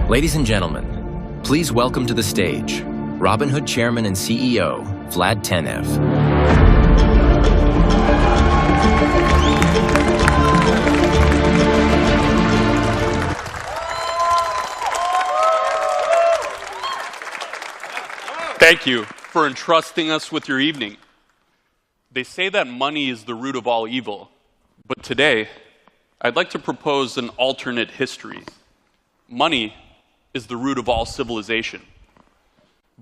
Ladies and gentlemen, please welcome to the stage Robinhood Chairman and CEO, Vlad Tenev. Thank you for entrusting us with your evening. They say that money is the root of all evil, but today, I'd like to propose an alternate history. Money is the root of all civilization.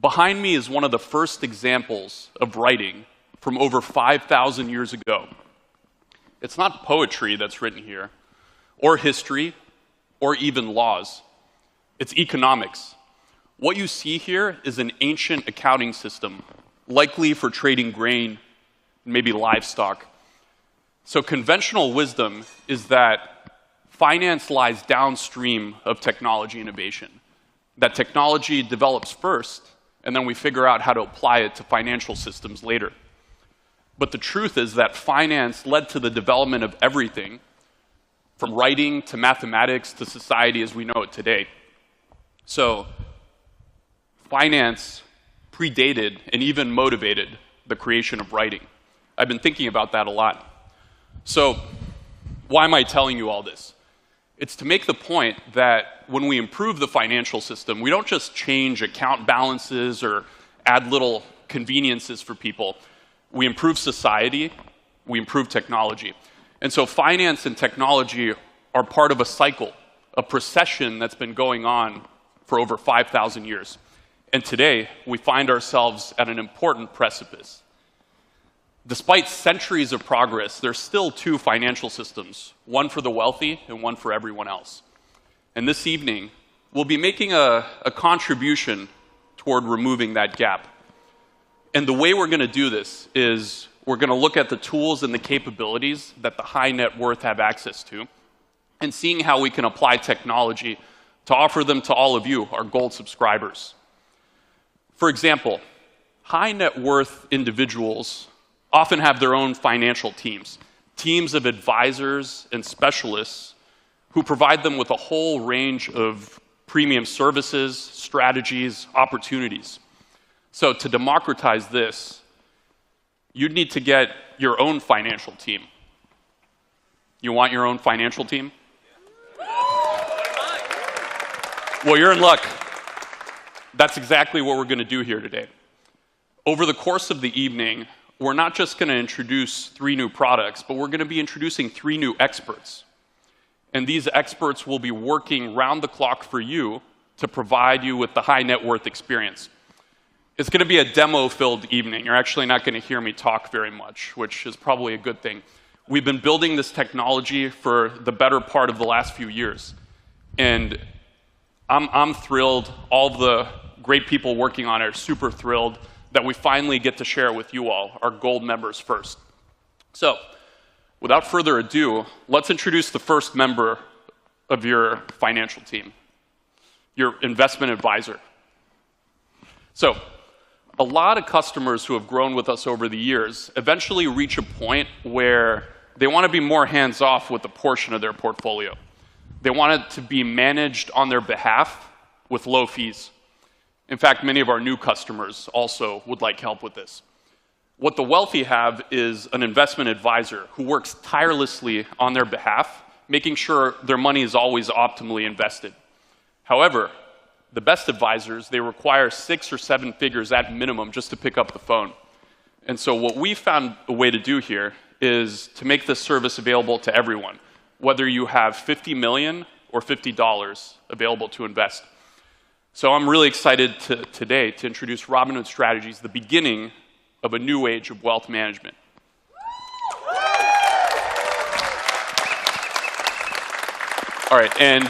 Behind me is one of the first examples of writing from over 5,000 years ago. It's not poetry that's written here, or history, or even laws. It's economics. What you see here is an ancient accounting system, likely for trading grain and maybe livestock. So conventional wisdom is that finance lies downstream of technology innovation. That technology develops first, and then we figure out how to apply it to financial systems later. But the truth is that finance led to the development of everything, from writing to mathematics to society as we know it today. So finance predated and even motivated the creation of writing. I've been thinking about that a lot. So why am I telling you all this? It's to make the point that when we improve the financial system, we don't just change account balances or add little conveniences for people. We improve society, we improve technology. And so finance and technology are part of a cycle, a procession that's been going on for over 5,000 years. And today, we find ourselves at an important precipice. Despite centuries of progress, there's still two financial systems, one for the wealthy and one for everyone else. And this evening, we'll be making a contribution toward removing that gap. And the way we're going to do this is we're going to look at the tools and the capabilities that the high net worth have access to, and seeing how we can apply technology to offer them to all of you, our gold subscribers. For example, high net worth individuals often have their own financial teams, teams of advisors and specialists who provide them with a whole range of premium services, strategies, opportunities. So to democratize this, you'd need to get your own financial team. You want your own financial team? Well, you're in luck. That's exactly what we're going to do here today. Over the course of the evening, we're not just going to introduce 3 new products, but we're going to be introducing 3 new experts. And these experts will be working round the clock for you to provide you with the high net worth experience. It's going to be a demo-filled evening. You're actually not going to hear me talk very much, which is probably a good thing. We've been building this technology for the better part of the last few years. And I'm thrilled. All the great people working on it are super thrilled that we finally get to share it with you all, our gold members first. So, without further ado, let's introduce the first member of your financial team, your investment advisor. So, a lot of customers who have grown with us over the years eventually reach a point where they want to be more hands-off with a portion of their portfolio. They want it to be managed on their behalf with low fees. In fact, many of our new customers also would like help with this. What the wealthy have is an investment advisor who works tirelessly on their behalf, making sure their money is always optimally invested. However, the best advisors, they require 6 or 7 figures at minimum just to pick up the phone. And so what we found a way to do here is to make this service available to everyone, whether you have $50 million or $50 available to invest. So I'm really excited today to introduce Robinhood Strategies, the beginning of a new age of wealth management. All right, and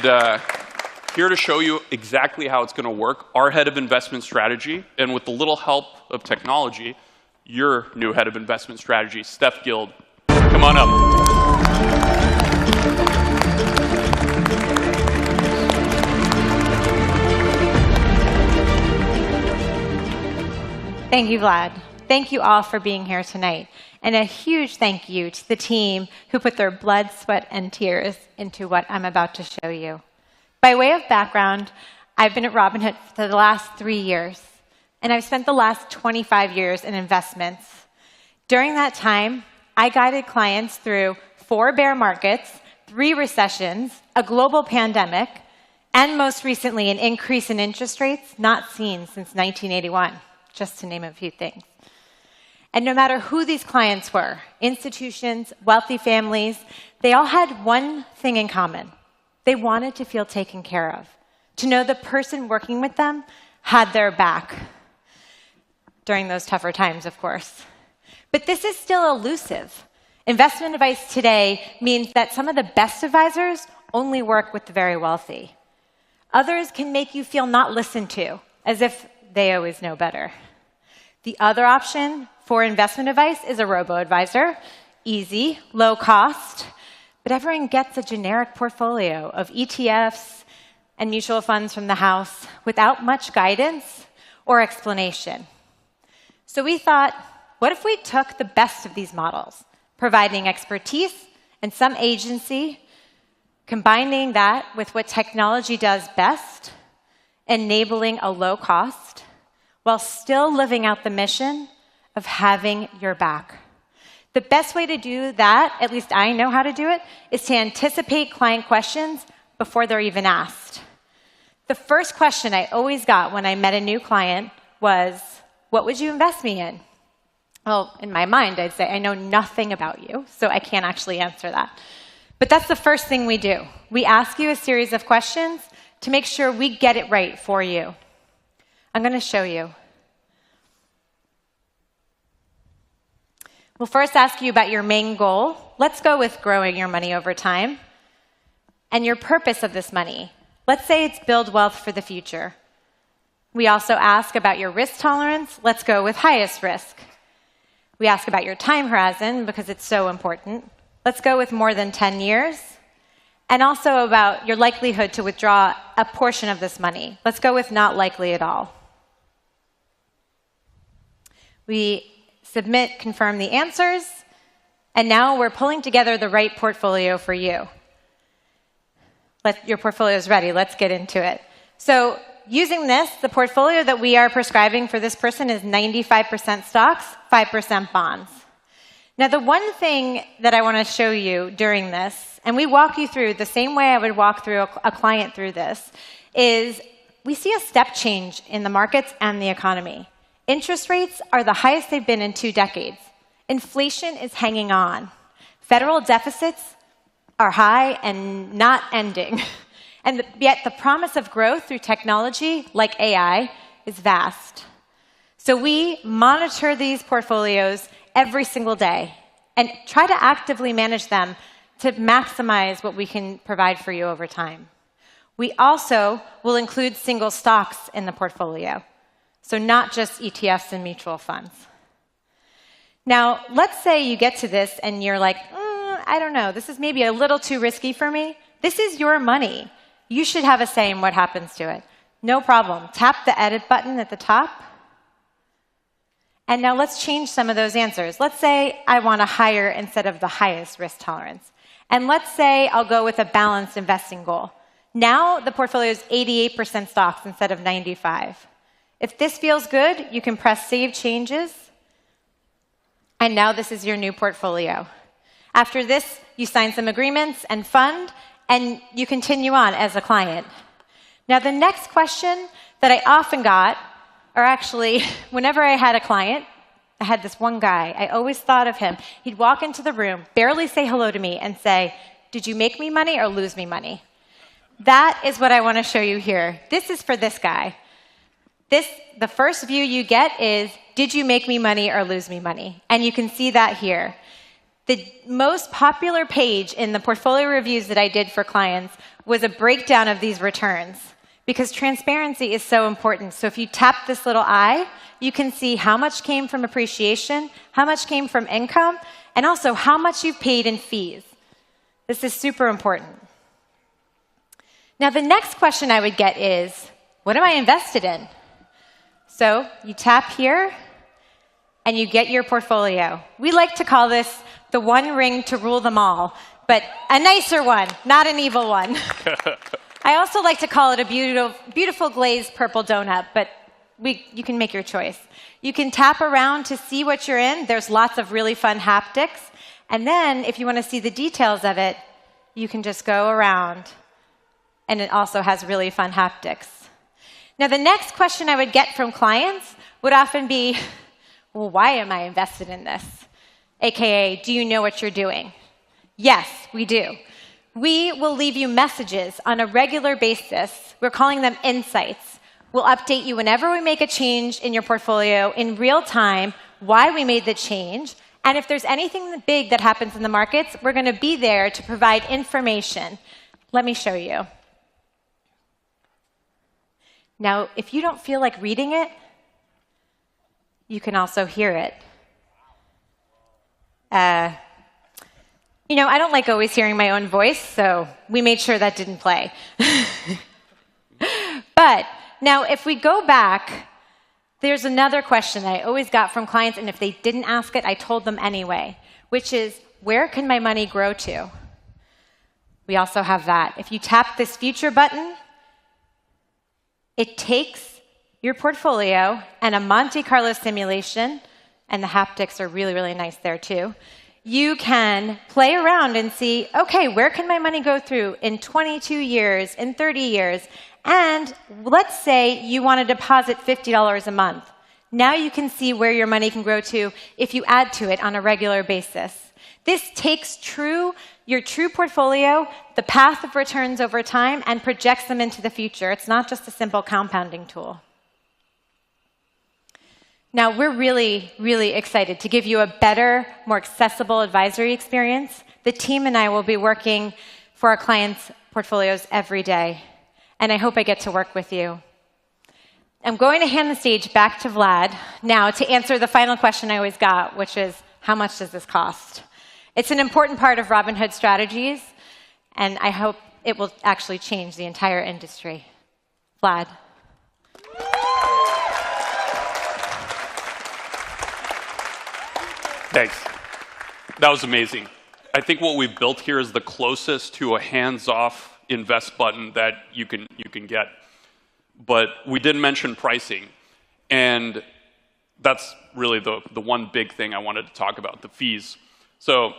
here to show you exactly how it's going to work, our head of investment strategy, and with a little help of technology, your new head of investment strategy, Steph Guild. Come on up. Thank you, Vlad. Thank you all for being here tonight. And a huge thank you to the team who put their blood, sweat, and tears into what I'm about to show you. By way of background, I've been at Robinhood for the last 3 years, and I've spent the last 25 years in investments. During that time, I guided clients through 4 bear markets, 3 recessions, a global pandemic, and most recently, an increase in interest rates not seen since 1981, just to name a few things. And no matter who these clients were, institutions, wealthy families, they all had one thing in common. They wanted to feel taken care of, to know the person working with them had their back. During those tougher times, of course. But this is still elusive. Investment advice today means that some of the best advisors only work with the very wealthy. Others can make you feel not listened to, as if they always know better. The other option for investment advice is a robo-advisor. Easy, low cost, but everyone gets a generic portfolio of ETFs and mutual funds from the house without much guidance or explanation. So we thought, what if we took the best of these models, providing expertise and some agency, combining that with what technology does best, enabling a low cost, while still living out the mission of having your back. The best way to do that, at least I know how to do it, is to anticipate client questions before they're even asked. The first question I always got when I met a new client was, what would you invest me in? Well, in my mind, I'd say, I know nothing about you, so I can't actually answer that. But that's the first thing we do. We ask you a series of questions to make sure we get it right for you. I'm going to show you. We'll first ask you about your main goal. Let's go with growing your money over time. And your purpose of this money. Let's say it's build wealth for the future. We also ask about your risk tolerance. Let's go with highest risk. We ask about your time horizon because it's so important. Let's go with more than 10 years. And also about your likelihood to withdraw a portion of this money. Let's go with not likely at all. We submit, confirm the answers, and now we're pulling together the right portfolio for you. Your portfolio is ready. Let's get into it. So using this, the portfolio that we are prescribing for this person is 95% stocks, 5% bonds. Now, the one thing that I want to show you during this, and we walk you through the same way I would walk through a client through this, is we see a step change in the markets and the economy. Interest rates are the highest they've been in 2 decades. Inflation is hanging on. Federal deficits are high and not ending. And yet the promise of growth through technology, like AI, is vast. So we monitor these portfolios every single day and try to actively manage them to maximize what we can provide for you over time. We also will include single stocks in the portfolio. So not just ETFs and mutual funds. Now, let's say you get to this and you're like, I don't know, this is maybe a little too risky for me. This is your money. You should have a say in what happens to it. No problem. Tap the edit button at the top. And now let's change some of those answers. Let's say I want a higher instead of the highest risk tolerance. And let's say I'll go with a balanced investing goal. Now the portfolio is 88% stocks instead of 95%. If this feels good, you can press Save Changes. And now this is your new portfolio. After this, you sign some agreements and fund, and you continue on as a client. Now, the next question that I often got, or actually, whenever I had a client, I had this one guy. I always thought of him. He'd walk into the room, barely say hello to me, and say, did you make me money or lose me money? That is what I want to show you here. This is for this guy. The first view you get is, did you make me money or lose me money? And you can see that here. The most popular page in the portfolio reviews that I did for clients was a breakdown of these returns, because transparency is so important. So if you tap this little eye, you can see how much came from appreciation, how much came from income, and also how much you've paid in fees. This is super important. Now, the next question I would get is, what am I invested in? So you tap here, and you get your portfolio. We like to call this the one ring to rule them all, but a nicer one, not an evil one. I also like to call it a beautiful glazed purple donut, but you can make your choice. You can tap around to see what you're in. There's lots of really fun haptics. And then if you want to see the details of it, you can just go around. And it also has really fun haptics. Now, the next question I would get from clients would often be, well, why am I invested in this? AKA, do you know what you're doing? Yes, we do. We will leave you messages on a regular basis. We're calling them insights. We'll update you whenever we make a change in your portfolio in real time, why we made the change, and if there's anything big that happens in the markets, we're going to be there to provide information. Let me show you. Now, if you don't feel like reading it, you can also hear it. You know, I don't like always hearing my own voice, so we made sure that didn't play. But now, if we go back, there's another question that I always got from clients, and if they didn't ask it, I told them anyway, which is, where can my money grow to? We also have that. If you tap this future button, it takes your portfolio and a Monte Carlo simulation, and the haptics are really, really nice there too. You can play around and see, okay, where can my money go through in 22 years, in 30 years? And let's say you want to deposit $50 a month. Now you can see where your money can grow to if you add to it on a regular basis. This takes your true portfolio, the path of returns over time, and projects them into the future. It's not just a simple compounding tool. Now, we're really, really excited to give you a better, more accessible advisory experience. The team and I will be working for our clients' portfolios every day, and I hope I get to work with you. I'm going to hand the stage back to Vlad now to answer the final question I always got, which is, how much does this cost? It's an important part of Robinhood strategies, and I hope it will actually change the entire industry. Vlad. Thanks. That was amazing. I think what we've built here is the closest to a hands-off invest button that you can get. But we did mention pricing, and that's really the one big thing I wanted to talk about, the fees. So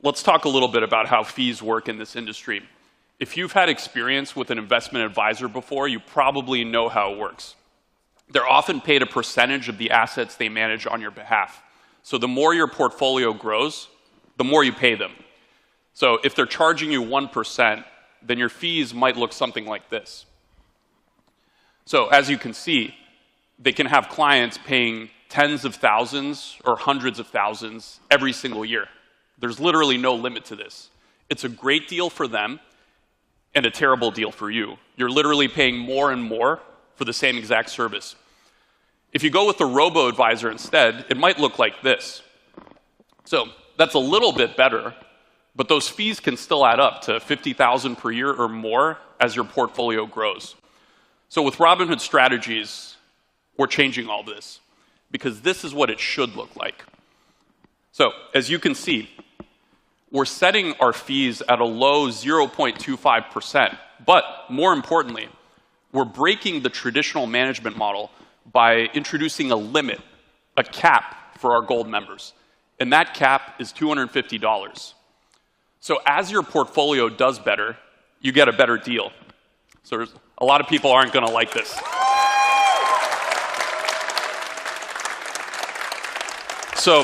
let's talk a little bit about how fees work in this industry. If you've had experience with an investment advisor before, you probably know how it works. They're often paid a percentage of the assets they manage on your behalf. So the more your portfolio grows, the more you pay them. So if they're charging you 1%, then your fees might look something like this. So as you can see, they can have clients paying tens of thousands or hundreds of thousands every single year. There's literally no limit to this. It's a great deal for them and a terrible deal for you. You're literally paying more and more for the same exact service. If you go with the robo-advisor instead, it might look like this. So that's a little bit better, but those fees can still add up to $50,000 per year or more as your portfolio grows. So with Robinhood strategies, we're changing all this because this is what it should look like. So as you can see, we're setting our fees at a low 0.25%, but more importantly, we're breaking the traditional management model by introducing a limit, a cap for our gold members. And that cap is $250. So as your portfolio does better, you get a better deal. So a lot of people aren't going to like this. So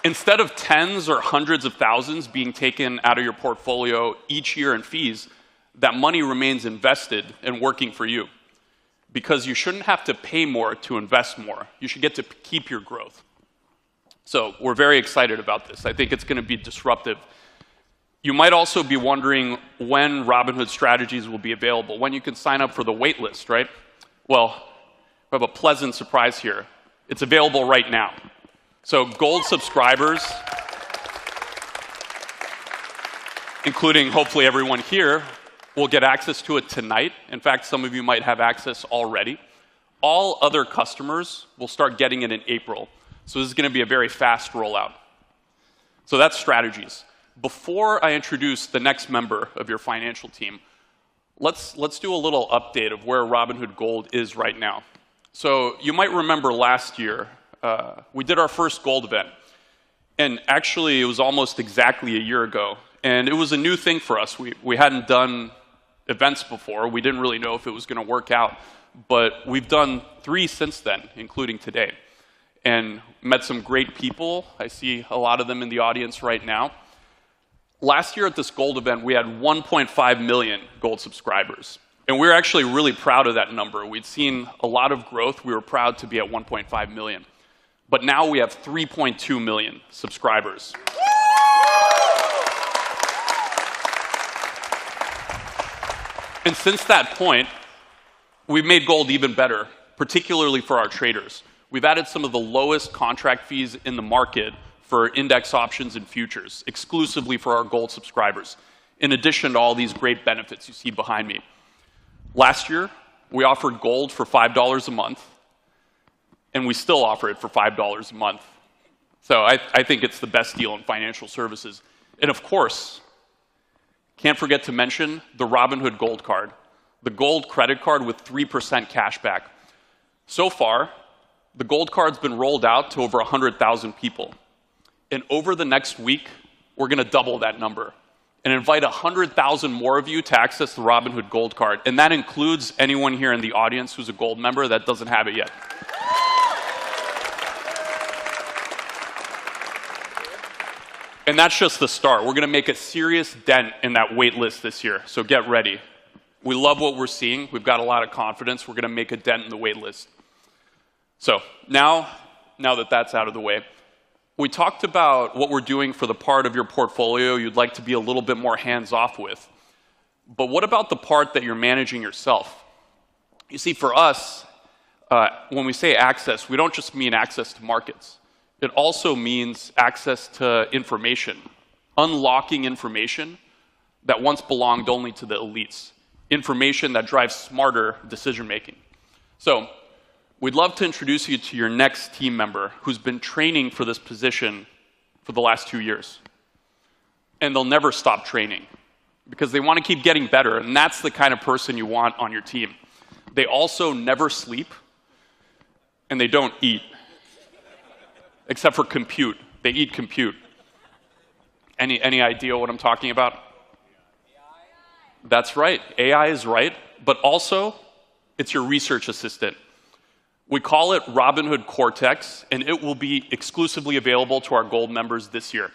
instead of tens or hundreds of thousands being taken out of your portfolio each year in fees, that money remains invested and working for you. Because you shouldn't have to pay more to invest more. You should get to keep your growth. So we're very excited about this. I think it's going to be disruptive. You might also be wondering when Robinhood strategies will be available, when you can sign up for the wait list, right? Well, we have a pleasant surprise here. It's available right now. So gold subscribers, including hopefully everyone here, will get access to it tonight. In fact, some of you might have access already. All other customers will start getting it in April. So this is going to be a very fast rollout. So that's strategies. Before I introduce the next member of your financial team, let's do a little update of where Robinhood Gold is right now. So you might remember last year, we did our first Gold event. And actually, it was almost exactly a year ago. And it was a new thing for us. We hadn't done events before. We didn't really know if it was going to work out. But we've done 3 since then, including today. And met some great people. I see a lot of them in the audience right now. Last year at this Gold event, we had 1.5 million Gold subscribers. And we were actually really proud of that number. We'd seen a lot of growth. We were proud to be at 1.5 million. But now we have 3.2 million subscribers. And since that point, we've made Gold even better, particularly for our traders. We've added some of the lowest contract fees in the market for index options and futures, exclusively for our Gold subscribers, in addition to all these great benefits you see behind me. Last year, we offered Gold for $5 a month, and we still offer it for $5 a month. So I think it's the best deal in financial services. And of course, can't forget to mention the Robinhood Gold Card, the Gold credit card with 3% cash back. So far, the Gold Card's been rolled out to over 100,000 people. And over the next week, we're going to double that number and invite 100,000 more of you to access the Robinhood Gold Card. And that includes anyone here in the audience who's a Gold member that doesn't have it yet. And that's just the start. We're going to make a serious dent in that wait list this year, so get ready. We love what we're seeing. We've got a lot of confidence. We're going to make a dent in the wait list. So now that that's out of the way, we talked about what we're doing for the part of your portfolio you'd like to be a little bit more hands-off with. But what about the part that you're managing yourself? You see, for us, when we say access, we don't just mean access to markets. It also means access to information, unlocking information that once belonged only to the elites, information that drives smarter decision-making. So we'd love to introduce you to your next team member who's been training for this position for the last 2 years. And they'll never stop training because they want to keep getting better, and that's the kind of person you want on your team. They also never sleep, and they don't eat. Except for compute. They eat compute. Any idea what I'm talking about? That's right. AI is right, but also it's your research assistant. We call it Robinhood Cortex, and it will be exclusively available to our Gold members this year.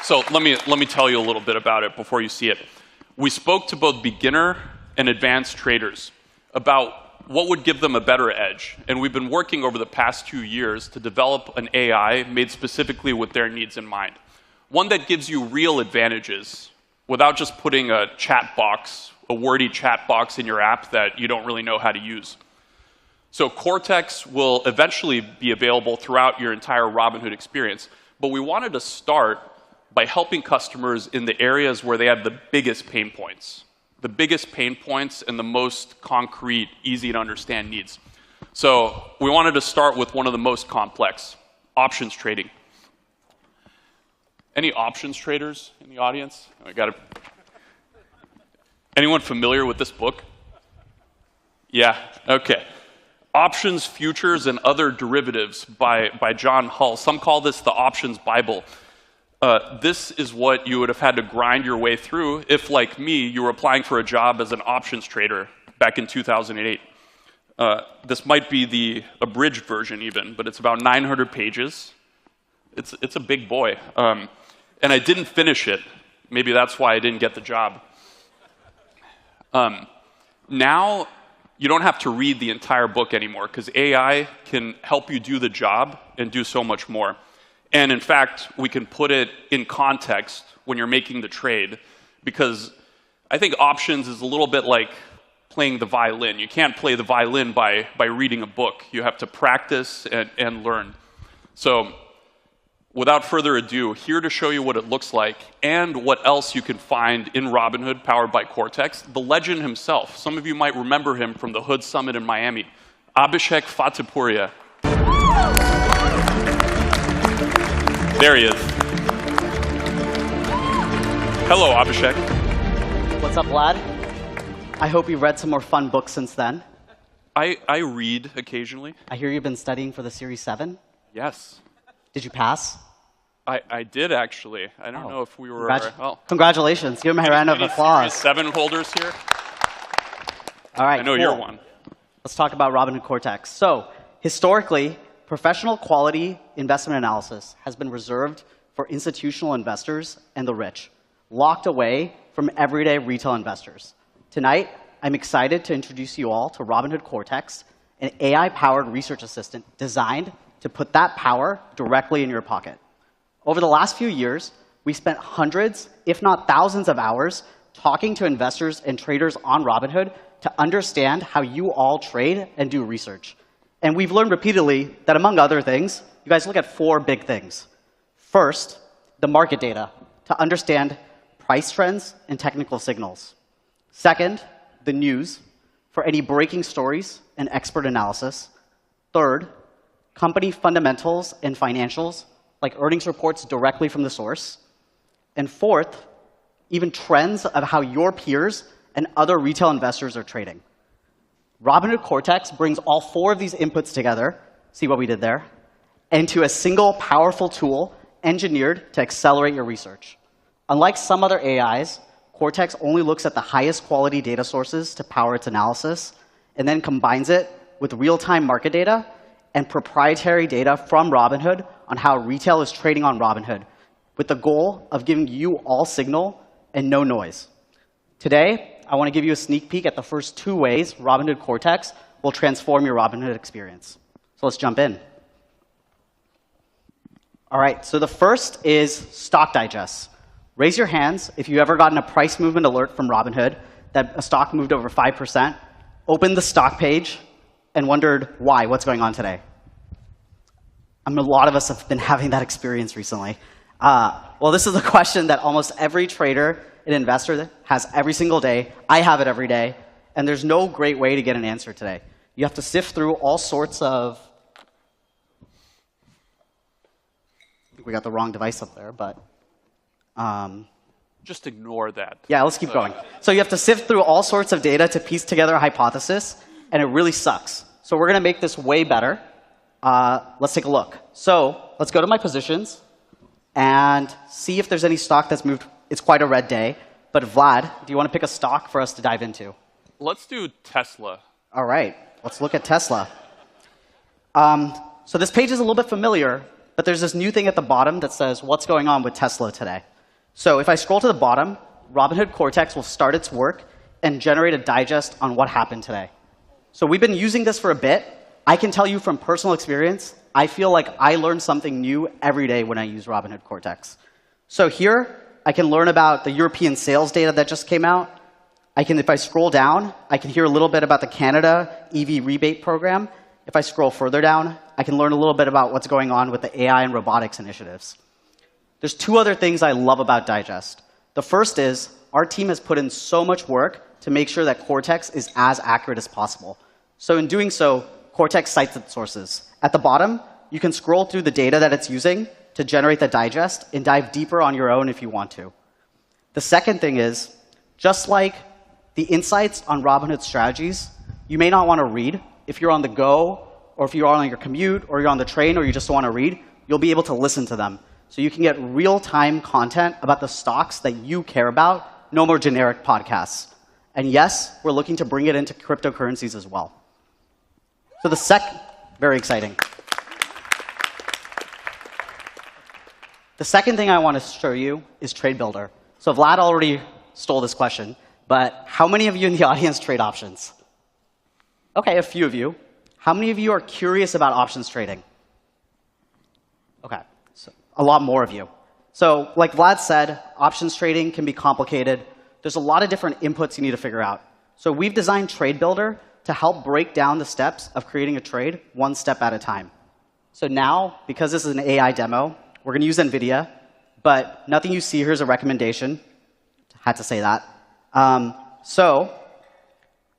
So let me tell you a little bit about it before you see it. We spoke to both beginner and advanced traders about what would give them a better edge. And we've been working over the past 2 years to develop an AI made specifically with their needs in mind. One that gives you real advantages without just putting a chat box, a wordy chat box in your app that you don't really know how to use. So Cortex will eventually be available throughout your entire Robinhood experience. But we wanted to start by helping customers in the areas where they have the biggest pain points. The biggest pain points and the most concrete, easy to understand needs. So we wanted to start with one of the most complex, options trading. Any options traders in the audience? Anyone familiar with this book? Yeah, okay. Options, Futures, and Other Derivatives by John Hull. Some call this the Options Bible. This is what you would have had to grind your way through if, like me, you were applying for a job as an options trader back in 2008. This might be the abridged version even, but it's about 900 pages. It's a big boy. And I didn't finish it. Maybe that's why I didn't get the job. Now, you don't have to read the entire book anymore because AI can help you do the job and do so much more. And in fact, we can put it in context when you're making the trade, because I think options is a little bit like playing the violin. You can't play the violin by reading a book. You have to practice and learn. So without further ado, here to show you what it looks like and what else you can find in Robinhood powered by Cortex, the legend himself. Some of you might remember him from the Hood Summit in Miami, Abhishek Fatehpuria. There he is. Hello, Abhishek. What's up, Vlad? I hope you've read some more fun books since then. I read occasionally. I hear you've been studying for the Series 7. Yes. Did you pass? I did, actually. I don't know if we were... Congratulations. Give him a round of applause. Series 7 holders here? All right, I know you're one. Let's talk about Robinhood Cortex. So, historically, professional quality investment analysis has been reserved for institutional investors and the rich, locked away from everyday retail investors. Tonight, I'm excited to introduce you all to Robinhood Cortex, an AI-powered research assistant designed to put that power directly in your pocket. Over the last few years, we spent hundreds, if not thousands of hours talking to investors and traders on Robinhood to understand how you all trade and do research. And we've learned repeatedly that, among other things, you guys look at 4 big things. First, the market data to understand price trends and technical signals. Second, the news for any breaking stories and expert analysis. Third, company fundamentals and financials, like earnings reports directly from the source. And fourth, even trends of how your peers and other retail investors are trading. Robinhood Cortex brings all 4 of these inputs together, see what we did there, into a single powerful tool engineered to accelerate your research. Unlike some other AIs, Cortex only looks at the highest quality data sources to power its analysis, and then combines it with real-time market data and proprietary data from Robinhood on how retail is trading on Robinhood, with the goal of giving you all signal and no noise. Today, I want to give you a sneak peek at the first 2 ways Robinhood Cortex will transform your Robinhood experience. So let's jump in. All right, so the first is stock digests. Raise your hands if you've ever gotten a price movement alert from Robinhood that a stock moved over 5%, opened the stock page, and wondered why, what's going on today. I mean, a lot of us have been having that experience recently. Well, this is a question that almost every trader and investor has every single day. I have it every day, and there's no great way to get an answer today. You have to sift through all sorts of... I think we got the wrong device up there, but... Just ignore that. Yeah, let's keep going. So you have to sift through all sorts of data to piece together a hypothesis, and it really sucks. So we're going to make this way better. Let's take a look. So let's go to my positions and see if there's any stock that's moved. It's quite a red day. But Vlad, do you want to pick a stock for us to dive into? Let's do Tesla. All right. Let's look at Tesla. So this page is a little bit familiar, but there's this new thing at the bottom that says, what's going on with Tesla today? So if I scroll to the bottom, Robinhood Cortex will start its work and generate a digest on what happened today. So we've been using this for a bit. I can tell you from personal experience, I feel like I learn something new every day when I use Robinhood Cortex. So here, I can learn about the European sales data that just came out. If I scroll down, I can hear a little bit about the Canada EV rebate program. If I scroll further down, I can learn a little bit about what's going on with the AI and robotics initiatives. There's 2 other things I love about Digest. The first is our team has put in so much work to make sure that Cortex is as accurate as possible. So in doing so, Cortex cites its sources. At the bottom, you can scroll through the data that it's using to generate the digest and dive deeper on your own if you want to. The second thing is, just like the insights on Robinhood strategies, you may not want to read. If you're on the go, or if you're on your commute, or you're on the train, or you just want to read, you'll be able to listen to them. So you can get real-time content about the stocks that you care about, no more generic podcasts. And yes, we're looking to bring it into cryptocurrencies as well. So very exciting. The second thing I want to show you is Trade Builder. So Vlad already stole this question, but how many of you in the audience trade options? OK, a few of you. How many of you are curious about options trading? OK. A lot more of you. So like Vlad said, options trading can be complicated. There's a lot of different inputs you need to figure out. So we've designed Trade Builder to help break down the steps of creating a trade 1 step at a time. So now, because this is an AI demo, we're going to use NVIDIA, but nothing you see here is a recommendation. Had to say that. So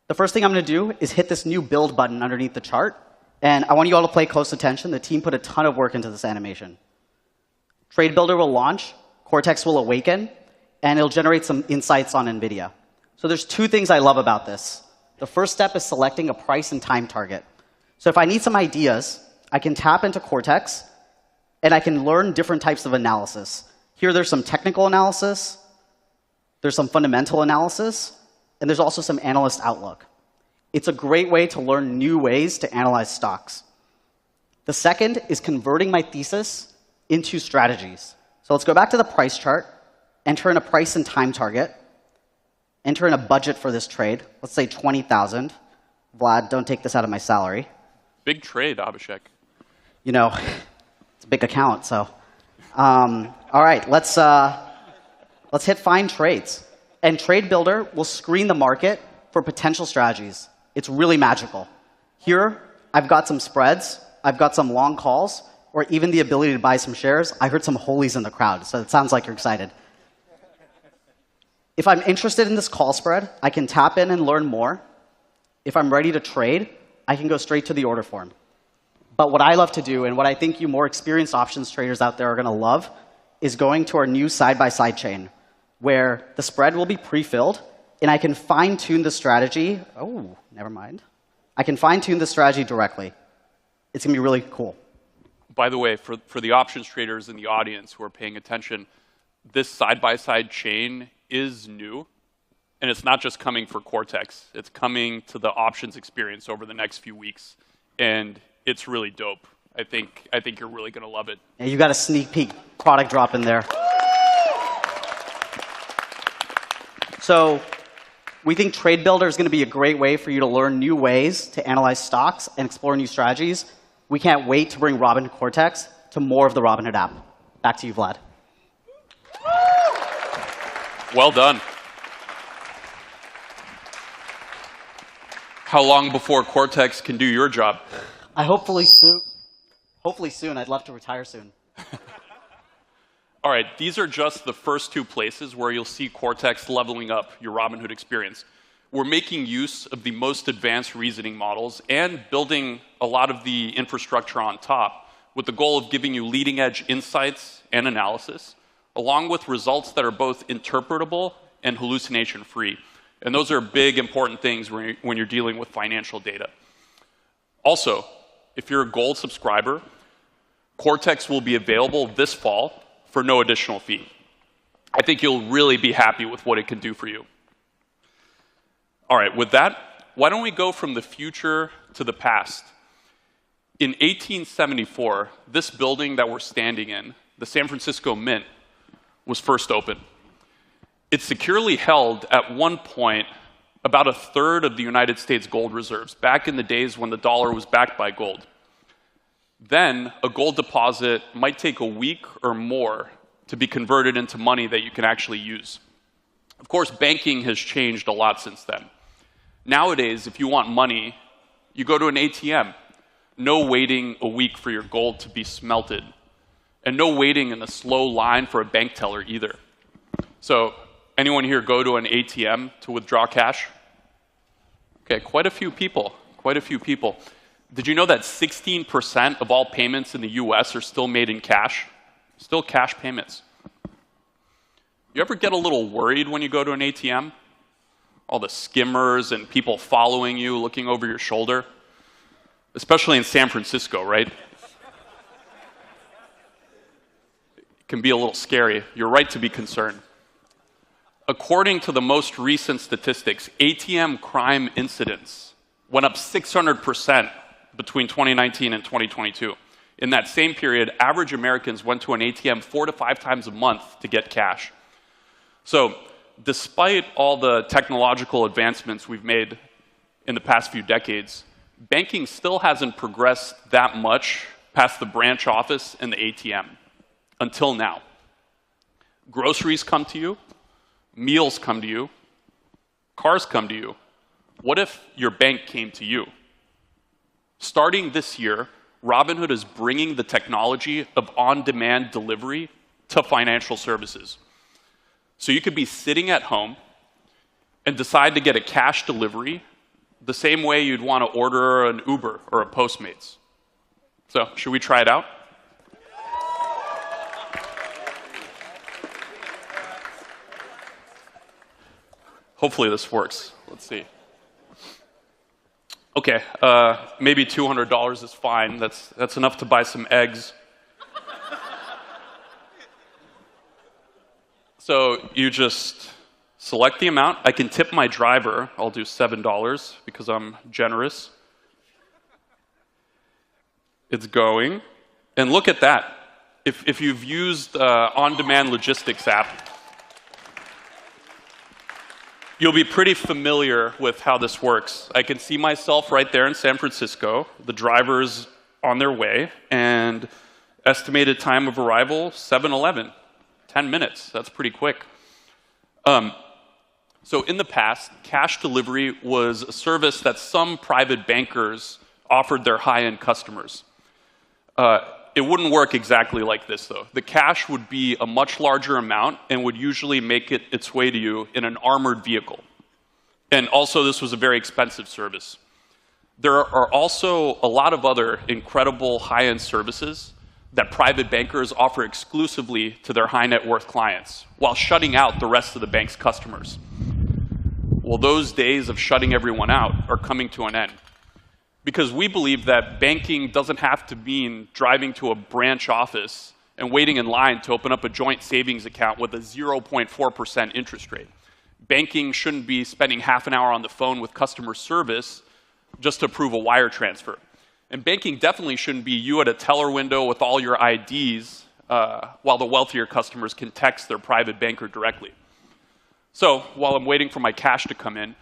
the first thing I'm going to do is hit this new build button underneath the chart. And I want you all to pay close attention. The team put a ton of work into this animation. Trade Builder will launch. Cortex will awaken. and it'll generate some insights on NVIDIA. So there's two things I love about this. The first step is selecting a price and time target. So if I need some ideas, I can tap into Cortex, and I can learn different types of analysis. Here, there's some technical analysis, there's some fundamental analysis, and there's also some analyst outlook. It's a great way to learn new ways to analyze stocks. The second is converting my thesis into strategies. So let's go back to the price chart, enter in a price and time target, enter in a budget for this trade. Let's say 20,000. Vlad, don't take this out of my salary. Big trade, Abhishek. You know, it's a big account, so. All right, let's hit find trades. And Trade Builder will screen the market for potential strategies. It's really magical. Here, I've got some spreads, I've got some long calls, or even the ability to buy some shares. I heard some holies in the crowd, so it sounds like you're excited. If I'm interested in this call spread, I can tap in and learn more. If I'm ready to trade, I can go straight to the order form. But what I love to do, and what I think you more experienced options traders out there are going to love, is going to our new side-by-side chain, where the spread will be pre-filled, and I can fine-tune the strategy. Oh, never mind. I can fine-tune the strategy directly. It's going to be really cool. By the way, for the options traders in the audience who are paying attention, this side-by-side chain is new, and it's not just coming for Cortex. It's coming to the options experience over the next few weeks, and it's really dope. I think you're really going to love it. Yeah, you got a sneak peek product drop in there. So we think Trade Builder is going to be a great way for you to learn new ways to analyze stocks and explore new strategies. We can't wait to bring Robinhood Cortex to more of the Robinhood app. Back to you, Vlad. Well done. How long before Cortex can do your job? Hopefully soon. Hopefully soon. I'd love to retire soon. All right, these are just the first two places where you'll see Cortex leveling up your Robinhood experience. We're making use of the most advanced reasoning models and building a lot of the infrastructure on top with the goal of giving you leading-edge insights and analysis, along with results that are both interpretable and hallucination-free. And those are big, important things when you're dealing with financial data. Also, if you're a Gold subscriber, Cortex will be available this fall for no additional fee. I think you'll really be happy with what it can do for you. All right, with that, why don't we go from the future to the past? In 1874, this building that we're standing in, the San Francisco Mint, was first opened. It securely held, at one point, about a third of the United States gold reserves, back in the days when the dollar was backed by gold. Then, a gold deposit might take a week or more to be converted into money that you can actually use. Of course, banking has changed a lot since then. Nowadays, if you want money, you go to an ATM. No waiting a week for your gold to be smelted. And no waiting in a slow line for a bank teller either. So, anyone here go to an ATM to withdraw cash? Okay, quite a few people, quite a few people. Did you know that 16% of all payments in the US are still made in cash? Still cash payments. You ever get a little worried when you go to an ATM? All the skimmers and people following you, looking over your shoulder? Especially in San Francisco, right? It can be a little scary. You're right to be concerned. According to the most recent statistics, ATM crime incidents went up 600% between 2019 and 2022. In that same period, average Americans went to an ATM 4 to 5 times a month to get cash. So, despite all the technological advancements we've made in the past few decades, banking still hasn't progressed that much past the branch office and the ATM, until now. Groceries come to you, meals come to you, cars come to you. What if your bank came to you? Starting this year, Robinhood is bringing the technology of on-demand delivery to financial services. So you could be sitting at home and decide to get a cash delivery the same way you'd want to order an Uber or a Postmates. So, should we try it out? Hopefully this works. Let's see. Okay, maybe $200 is fine. That's enough to buy some eggs. So you just select the amount. I can tip my driver. I'll do $7 because I'm generous. It's going. And look at that. If you've used on-demand logistics app, you'll be pretty familiar with how this works. I can see myself right there in San Francisco. The driver's on their way, and estimated time of arrival, 7-Eleven, 10 minutes. That's pretty quick. So in the past, cash delivery was a service that some private bankers offered their high-end customers. It wouldn't work exactly like this, though. The cash would be a much larger amount and would usually make its way to you in an armored vehicle. And also, this was a very expensive service. There are also a lot of other incredible high-end services that private bankers offer exclusively to their high-net-worth clients, while shutting out the rest of the bank's customers. Well, those days of shutting everyone out are coming to an end. Because we believe that banking doesn't have to mean driving to a branch office and waiting in line to open up a joint savings account with a 0.4% interest rate. Banking shouldn't be spending half an hour on the phone with customer service just to approve a wire transfer. And banking definitely shouldn't be you at a teller window with all your IDs while the wealthier customers can text their private banker directly. So while I'm waiting for my cash to come in,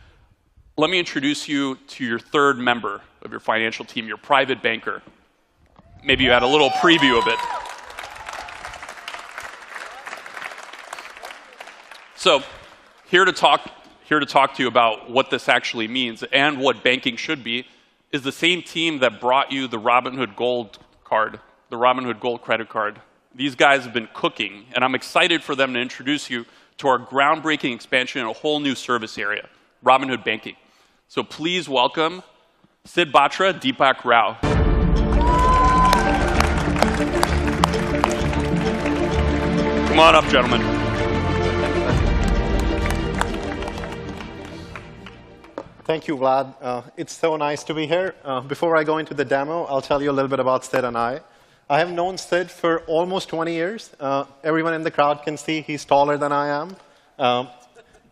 let me introduce you to your third member of your financial team, your private banker. Maybe you had a little preview of it. So here to talk to you about what this actually means and what banking should be is the same team that brought you the Robinhood Gold card, the Robinhood Gold credit card. These guys have been cooking, and I'm excited for them to introduce you to our groundbreaking expansion in a whole new service area, Robinhood Banking. So please welcome Sid Batra, Deepak Rao. Come on up, gentlemen. Thank you, Vlad. It's so nice to be here. Before I go into the demo, I'll tell you a little bit about Sid and I. I have known Sid for almost 20 years. Everyone in the crowd can see he's taller than I am.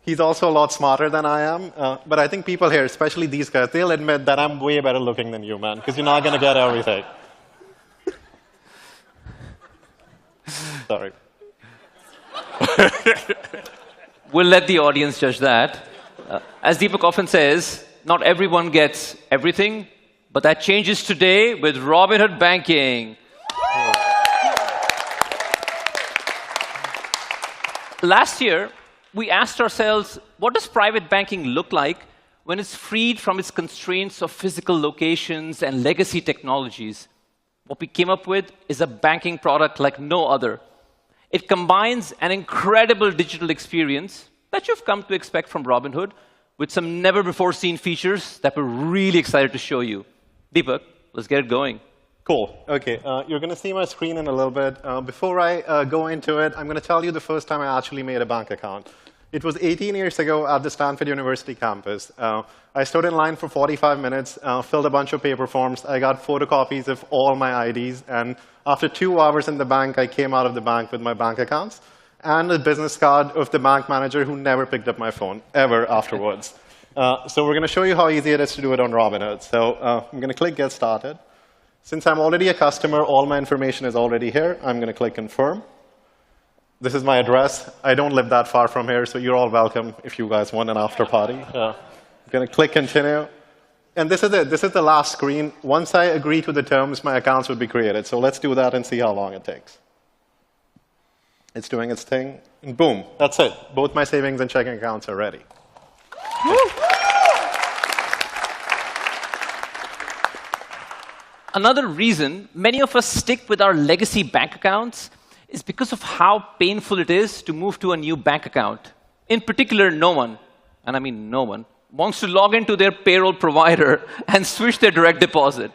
He's also a lot smarter than I am. But I think people here, especially these guys, they'll admit that I'm way better looking than you, man, because you're not going to get everything. Sorry. We'll let the audience judge that. As Deepak often says, not everyone gets everything, but that changes today with Robinhood Banking. Last year, we asked ourselves, what does private banking look like when it's freed from its constraints of physical locations and legacy technologies? What we came up with is a banking product like no other. It combines an incredible digital experience that you've come to expect from Robinhood with some never-before-seen features that we're really excited to show you. Deepak, let's get it going. Cool. OK, you're going to see my screen in a little bit. Before I go into it, I'm going to tell you the first time I actually made a bank account. It was 18 years ago at the Stanford University campus. I stood in line for 45 minutes, filled a bunch of paper forms. I got photocopies of all my IDs. And after 2 hours in the bank, I came out of the bank with my bank accounts and a business card of the bank manager who never picked up my phone, ever afterwards. So we're going to show you how easy it is to do it on Robinhood. So I'm going to click Get Started. Since I'm already a customer, all my information is already here. I'm going to click Confirm. This is my address. I don't live that far from here, so you're all welcome if you guys want an after party. I'm going to click Continue. And this is it. This is the last screen. Once I agree to the terms, my accounts will be created. So let's do that and see how long it takes. It's doing its thing. And boom, that's it. Both my savings and checking accounts are ready. Another reason many of us stick with our legacy bank accounts is because of how painful it is to move to a new bank account. In particular, no one, and I mean no one, wants to log into their payroll provider and switch their direct deposit.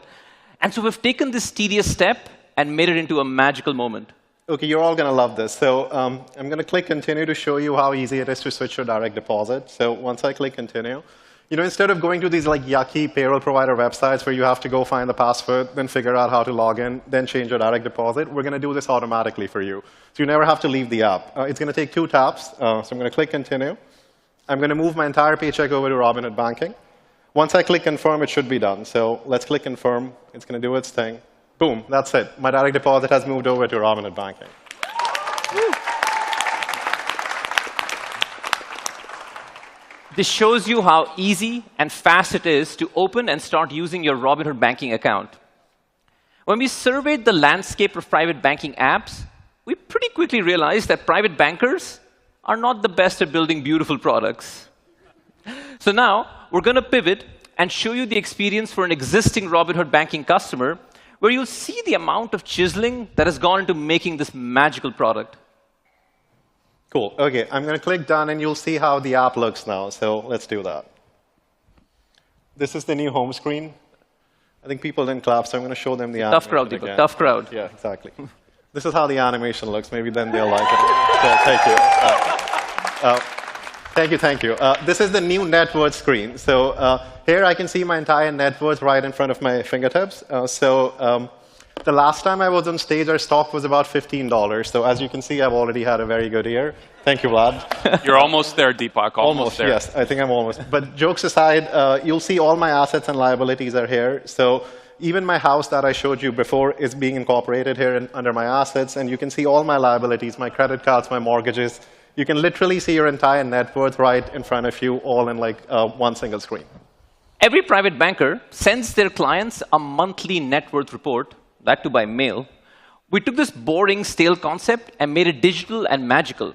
And so we've taken this tedious step and made it into a magical moment. OK, you're all going to love this. So I'm going to click Continue to show you how easy it is to switch to direct deposit. So once I click Continue, instead of going to these like yucky payroll provider websites where you have to go find the password, then figure out how to log in, then change your direct deposit, we're going to do this automatically for you. So you never have to leave the app. It's going to take 2 taps. So I'm going to click Continue. I'm going to move my entire paycheck over to Robinhood Banking. Once I click Confirm, it should be done. So let's click Confirm. It's going to do its thing. Boom, that's it. My direct deposit has moved over to Robinhood Banking. This shows you how easy and fast it is to open and start using your Robinhood banking account. When we surveyed the landscape of private banking apps, we pretty quickly realized that private bankers are not the best at building beautiful products. So now, we're going to pivot and show you the experience for an existing Robinhood banking customer, where you'll see the amount of chiseling that has gone into making this magical product. Cool. OK, I'm going to click Done, and you'll see how the app looks now. So let's do that. This is the new home screen. I think people didn't clap, so I'm going to show them the animation. Tough crowd, people. Tough crowd. Yeah, exactly. This is how the animation looks. Maybe then they'll like it. So, thank you. Thank you. This is the new net worth screen. So here I can see my entire net worth right in front of my fingertips. The last time I was on stage, our stock was about $15. So as you can see, I've already had a very good year. Thank you, Vlad. You're almost there, Deepak. Almost there. Yes, I think I'm almost. But jokes aside, you'll see all my assets and liabilities are here. So even my house that I showed you before is being incorporated here under my assets. And you can see all my liabilities, my credit cards, my mortgages. You can literally see your entire net worth right in front of you, all in like one single screen. Every private banker sends their clients a monthly net worth report, that too by mail. We took this boring, stale concept and made it digital and magical.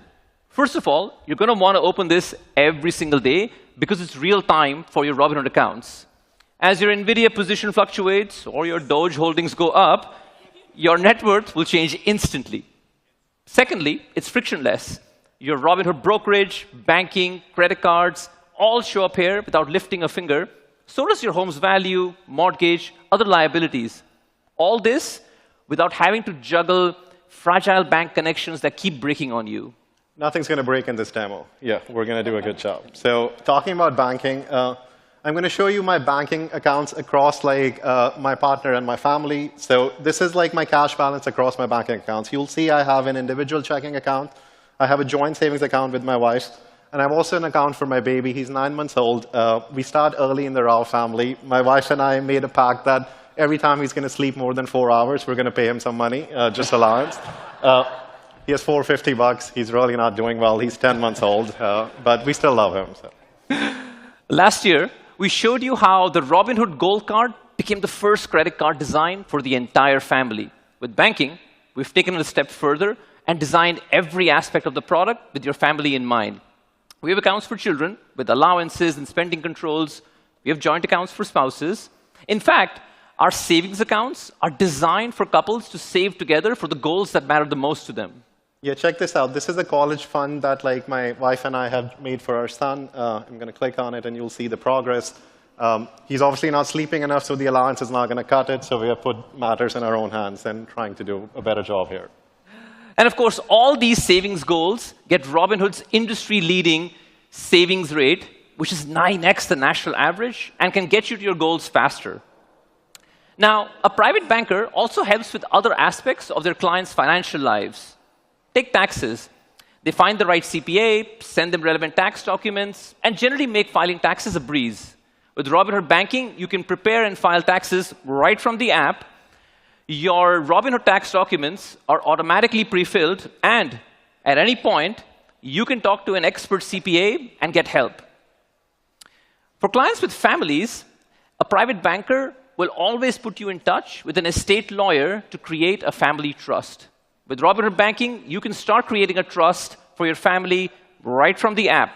First of all, you're going to want to open this every single day because it's real time for your Robinhood accounts. As your NVIDIA position fluctuates or your Doge holdings go up, your net worth will change instantly. Secondly, it's frictionless. Your Robinhood brokerage, banking, credit cards all show up here without lifting a finger. So does your home's value, mortgage, other liabilities. All this without having to juggle fragile bank connections that keep breaking on you. Nothing's going to break in this demo. Yeah, we're going to do a good job. So talking about banking, I'm going to show you my banking accounts across like my partner and my family. So this is like my cash balance across my banking accounts. You'll see I have an individual checking account. I have a joint savings account with my wife. And I have also an account for my baby. He's 9 months old. We start early in the Rao family. My wife and I made a pact that every time he's going to sleep more than 4 hours, we're going to pay him some money, just allowance. He has $450. He's really not doing well. He's 10 months old. But we still love him. So. Last year, we showed you how the Robinhood Gold Card became the first credit card designed for the entire family. With banking, we've taken it a step further and designed every aspect of the product with your family in mind. We have accounts for children with allowances and spending controls. We have joint accounts for spouses. In fact, our savings accounts are designed for couples to save together for the goals that matter the most to them. Yeah, check this out. This is a college fund that like my wife and I have made for our son. I'm going to click on it, and you'll see the progress. He's obviously not sleeping enough, so the allowance is not going to cut it. So we have put matters in our own hands and trying to do a better job here. And of course, all these savings goals get Robinhood's industry-leading savings rate, which is 9x the national average, and can get you to your goals faster. Now, a private banker also helps with other aspects of their clients' financial lives. Take taxes. They find the right CPA, send them relevant tax documents, and generally make filing taxes a breeze. With Robinhood Banking, you can prepare and file taxes right from the app. Your Robinhood tax documents are automatically pre-filled, and at any point, you can talk to an expert CPA and get help. For clients with families, a private banker will always put you in touch with an estate lawyer to create a family trust. With Robinhood Banking, you can start creating a trust for your family right from the app.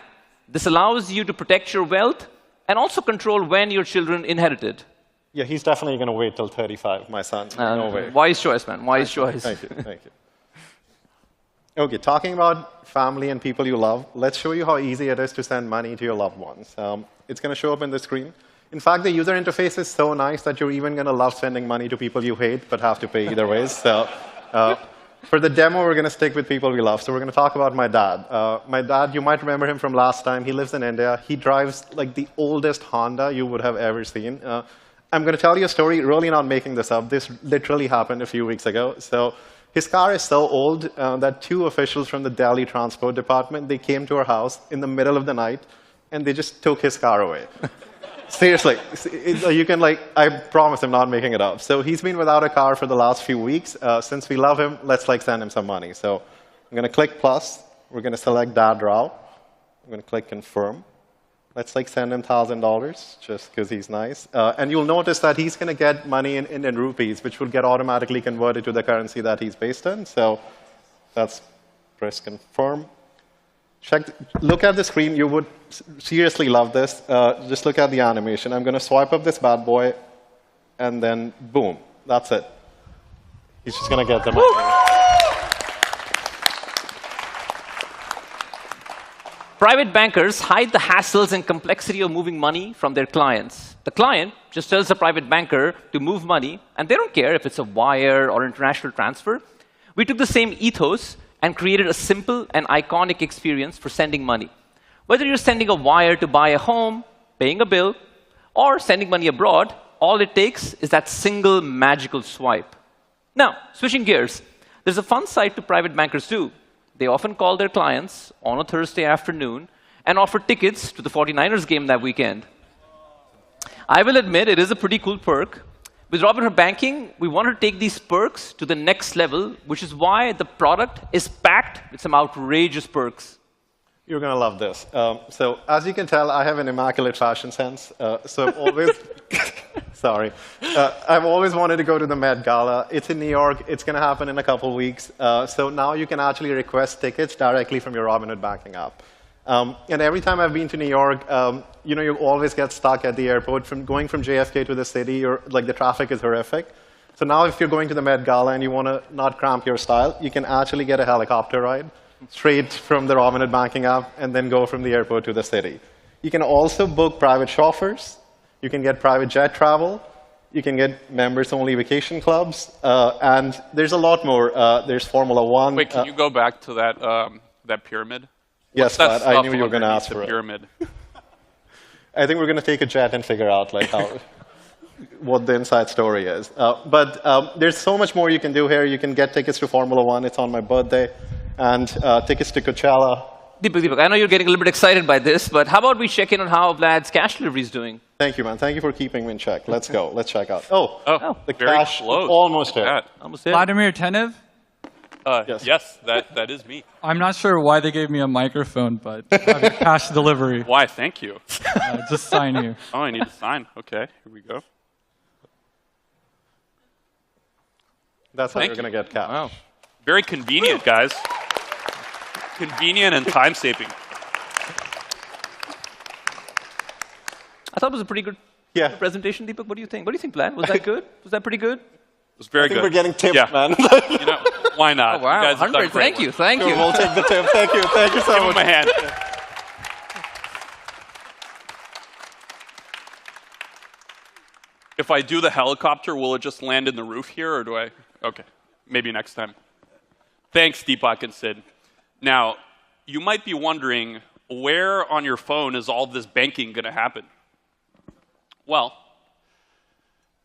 This allows you to protect your wealth and also control when your children inherit it. Yeah, he's definitely going to wait till 35, my son. No way. Wise choice, man. Wise choice. Thank you. Thank you. OK, talking about family and people you love, let's show you how easy it is to send money to your loved ones. It's going to show up in the screen. In fact, the user interface is so nice that you're even going to love sending money to people you hate but have to pay either ways. So For the demo, we're going to stick with people we love. So we're going to talk about my dad. My dad, you might remember him from last time. He lives in India. He drives like the oldest Honda you would have ever seen. I'm going to tell you a story, really not making this up. This literally happened a few weeks ago. So his car is so old that 2 officials from the Delhi Transport Department, they came to our house in the middle of the night, and they just took his car away. Seriously, you can I promise I'm not making it up. So he's been without a car for the last few weeks. Since we love him, let's send him some money. So I'm going to click plus. We're going to select Dad Rao. I'm going to click confirm. Let's send him $1,000 just because he's nice. And you'll notice that he's going to get money in Indian rupees, which will get automatically converted to the currency that he's based in. So that's press confirm. Look at the screen. You would seriously love this. Just look at the animation. I'm going to swipe up this bad boy, and then boom. That's it. He's just going to get the money. Private bankers hide the hassles and complexity of moving money from their clients. The client just tells the private banker to move money, and they don't care if it's a wire or international transfer. We took the same ethos and created a simple and iconic experience for sending money. Whether you're sending a wire to buy a home, paying a bill, or sending money abroad, all it takes is that single magical swipe. Now, switching gears, there's a fun side to private bankers too. They often call their clients on a Thursday afternoon and offer tickets to the 49ers game that weekend. I will admit it is a pretty cool perk. With Robinhood Banking, we want to take these perks to the next level, which is why the product is packed with some outrageous perks. You're going to love this. So as you can tell, I have an immaculate fashion sense. So I've always, sorry. I've always wanted to go to the Met Gala. It's in New York. It's going to happen in a couple weeks. So now you can actually request tickets directly from your Robinhood Banking app. And every time I've been to New York, you always get stuck at the airport. Going from JFK to the city, the traffic is horrific. So now if you're going to the Met Gala and you want to not cramp your style, you can actually get a helicopter ride straight from the Robinhood Banking app and then go from the airport to the city. You can also book private chauffeurs. You can get private jet travel. You can get members-only vacation clubs. And there's a lot more. There's Formula One. Wait, can you go back to that pyramid? Yes, Pat, I knew you were going to ask for it. Pyramid. I think we're going to take a jet and figure out what the inside story is. But there's so much more you can do here. You can get tickets to Formula One. It's on my birthday. And tickets to Coachella. Deepak, I know you're getting a little bit excited by this, but how about we check in on how Vlad's cash delivery is doing? Thank you, man. Thank you for keeping me in check. Let's go. Let's check out. Oh, the very cash close. almost hit. Almost there. Vladimir Tenev? Yes, that is me. I'm not sure why they gave me a microphone, but I have your cash delivery. Why? Thank you. Just sign here. Oh, I need to sign. Okay, here we go. That's how you're going to get cash. Wow. Very convenient, guys. Convenient and time-saving. I thought it was a pretty good presentation, Deepak. What do you think? What do you think, Vlad? Was that good? Was that pretty good? It was very good. I think we're getting tipped, man. Why not? Oh, wow. You guys have done 100. great Thank you. work. Thank you. We'll take the tip. Thank you. Thank you so Give much. him a hand. If I do the helicopter, will it just land in the roof here, or do I? Okay, maybe next time. Thanks, Deepak and Sid. Now, you might be wondering, where on your phone is all this banking going to happen? Well,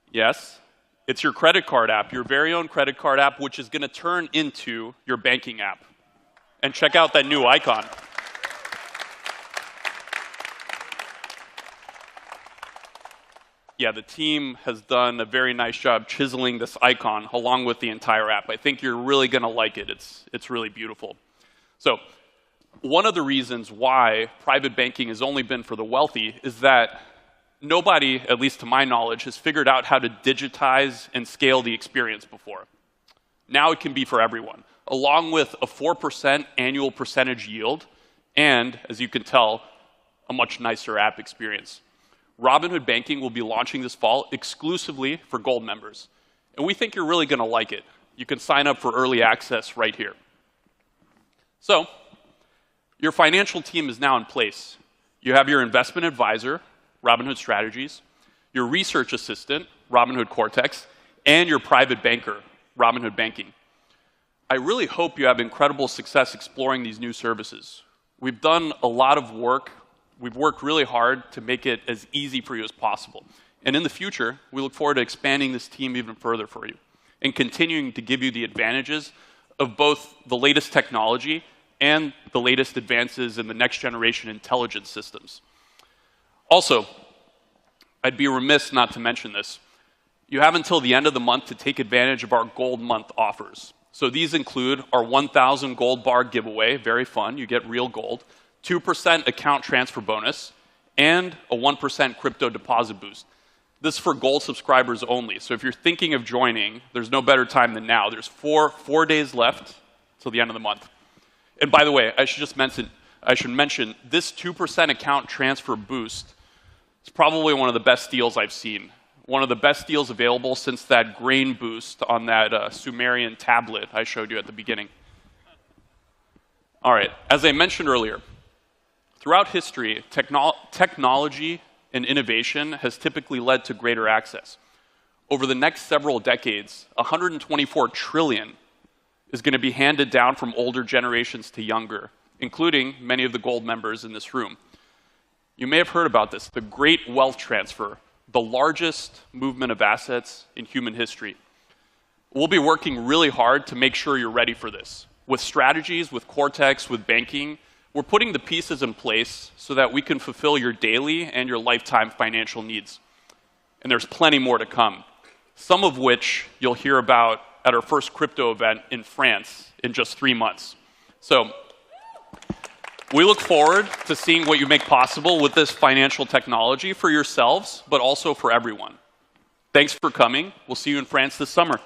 yes, it's your credit card app, your very own credit card app, which is going to turn into your banking app. And check out that new icon. Yeah, the team has done a very nice job chiseling this icon along with the entire app. I think you're really going to like it. It's really beautiful. So one of the reasons why private banking has only been for the wealthy is that nobody, at least to my knowledge, has figured out how to digitize and scale the experience before. Now it can be for everyone, along with a 4% annual percentage yield and, as you can tell, a much nicer app experience. Robinhood Banking will be launching this fall exclusively for Gold members. And we think you're really going to like it. You can sign up for early access right here. So, your financial team is now in place. You have your investment advisor, Robinhood Strategies, your research assistant, Robinhood Cortex, and your private banker, Robinhood Banking. I really hope you have incredible success exploring these new services. We've done a lot of work. We've worked really hard to make it as easy for you as possible. And in the future, we look forward to expanding this team even further for you and continuing to give you the advantages of both the latest technology and the latest advances in the next generation intelligence systems. Also, I'd be remiss not to mention this. You have until the end of the month to take advantage of our Gold Month offers. So these include our 1,000 gold bar giveaway, very fun, you get real gold, 2% account transfer bonus, and a 1% crypto deposit boost. This is for gold subscribers only. So if you're thinking of joining, there's no better time than now. There's four days left till the end of the month. And by the way, I should mention this 2% account transfer boost is probably one of the best deals I've seen. One of the best deals available since that grain boost on that Sumerian tablet I showed you at the beginning. All right, as I mentioned earlier, throughout history, technology and innovation has typically led to greater access. Over the next several decades, 124 trillion is going to be handed down from older generations to younger, including many of the gold members in this room. You may have heard about this, the Great Wealth Transfer, the largest movement of assets in human history. We'll be working really hard to make sure you're ready for this. With strategies, with Cortex, with banking, we're putting the pieces in place so that we can fulfill your daily and your lifetime financial needs. And there's plenty more to come, some of which you'll hear about at our first crypto event in France in just 3 months. So we look forward to seeing what you make possible with this financial technology for yourselves, but also for everyone. Thanks for coming. We'll see you in France this summer.